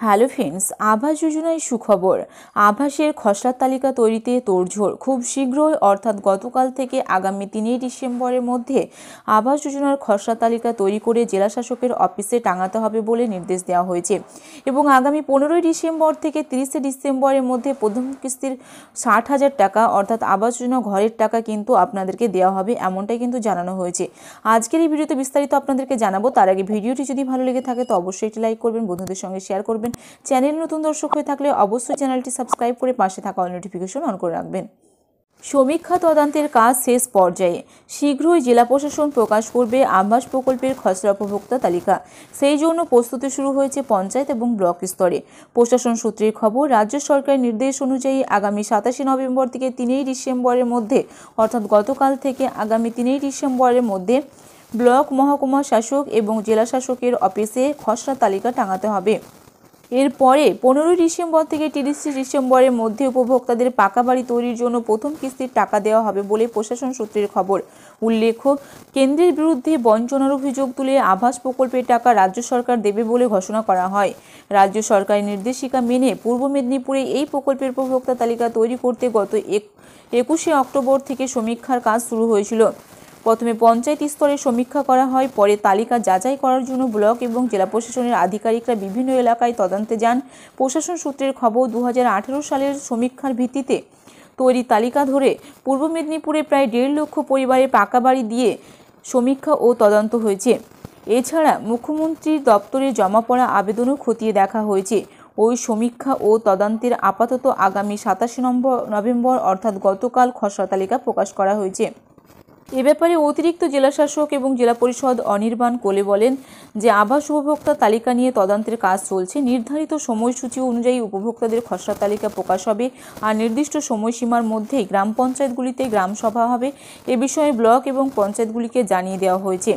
Hello friends, আবাস যোজনায় সুখবর। আবাসের খসড়া তালিকা তৈরিতে তোড়জোড়। খুব শীঘ্রই অর্থাৎ গতকাল থেকে আগামী 3 ডিসেম্বরের মধ্যে আবাস যোজনার খসড়া তালিকা তৈরি করে জেলা শাসকের অফিসে টাঙাতে হবে বলে নির্দেশ দেওয়া হয়েছে এবং আগামী 15 ডিসেম্বর থেকে 30 ডিসেম্বরের মধ্যে প্রথম কিস্তির 60,000 টাকা অর্থাৎ আবাস যোজনা ঘরের টাকা কিন্তু আপনাদেরকে দেওয়া হবে, এমনটাই কিন্তু জানানো হয়েছে। আজকের এই ভিডিওতে বিস্তারিত আপনাদেরকে জানাবো। তার আগে ভিডিওটি যদি ভালো লেগে থাকে তো অবশ্যই একটি লাইক করবেন, বন্ধুদের সঙ্গে শেয়ার করবেন। চ্যানেল নতুন দর্শক হয়ে থাকলে অবশ্যই চ্যানেলটি সাবস্ক্রাইব করে পাশে থাকা অল নোটিফিকেশন অন করে রাখবেন। সমীক্ষা তদন্তের কাজ শেষ পর্যায়ে। শীঘ্রই জেলা প্রশাসন প্রকাশ করবে আবাস প্রকল্পের খসড়া উপভোক্তা তালিকা। সেই জন্য প্রস্তুতি শুরু হয়েছে পঞ্চায়েত এবং ব্লক স্তরে। প্রশাসন সূত্রের খবর, রাজ্য সরকারের নির্দেশ অনুযায়ী আগামী 27 নভেম্বর থেকে 3 ডিসেম্বরের মধ্যে অর্থাৎ গতকাল থেকে আগামী 3 ডিসেম্বরের মধ্যে ব্লক, মহকুমা শাসক এবং জেলা শাসকের অফিসে খসড়া তালিকা টাঙাতে হবে। এরপরে 15 ডিসেম্বর থেকে 30 ডিসেম্বরের মধ্যে উপভোক্তাদের পাকা বাড়ি তৈরির জন্য প্রথম কিস্তির টাকা দেওয়া হবে বলে প্রশাসন সূত্রের খবর। উল্লেখ্য, কেন্দ্রের বিরুদ্ধে বঞ্চনার অভিযোগ তুলে আবাস প্রকল্পের টাকা রাজ্য সরকার দেবে বলে ঘোষণা করা হয়। রাজ্য সরকারের নির্দেশিকা মেনে পূর্ব মেদিনীপুরে এই প্রকল্পের উপভোক্তা তালিকা তৈরি করতে গত 21 অক্টোবর থেকে সমীক্ষার কাজ শুরু হয়েছিল। প্রথমে পঞ্চায়েত স্তরে সমীক্ষা করা হয়, পরে তালিকা যাচাই করার জন্য ব্লক এবং জেলা প্রশাসনের আধিকারিকরা বিভিন্ন এলাকায় তদন্তে যান। প্রশাসন সূত্রের খবর, 2018 সালের সমীক্ষার ভিত্তিতে তৈরি তালিকা ধরে পূর্ব মেদিনীপুরে প্রায় 1.5 লক্ষ পরিবারের পাকা বাড়ি দিয়ে সমীক্ষা ও তদন্ত হয়েছে। এছাড়া মুখ্যমন্ত্রীর দপ্তরে জমা পড়া আবেদনও খতিয়ে দেখা হয়েছে। ওই সমীক্ষা ও তদন্তের আপাতত আগামী 27 নভেম্বর অর্থাৎ গতকাল খসড়া তালিকা প্রকাশ করা হয়েছে। এ ব্যাপারে অতিরিক্ত জেলাশাসক এবং জেলা পরিষদ অনির্বাণ কোলে বলেন যে আবাস উপভোক্তা তালিকা নিয়ে তদন্তের কাজ চলছে। নির্ধারিত সময়সূচি অনুযায়ী উপভোক্তাদের খসড়া তালিকা প্রকাশ হবে আর নির্দিষ্ট সময়সীমার মধ্যেই গ্রাম পঞ্চায়েতগুলিতে গ্রাম সভা হবে। এ বিষয়ে ব্লক এবং পঞ্চায়েতগুলিকে জানিয়ে দেওয়া হয়েছে।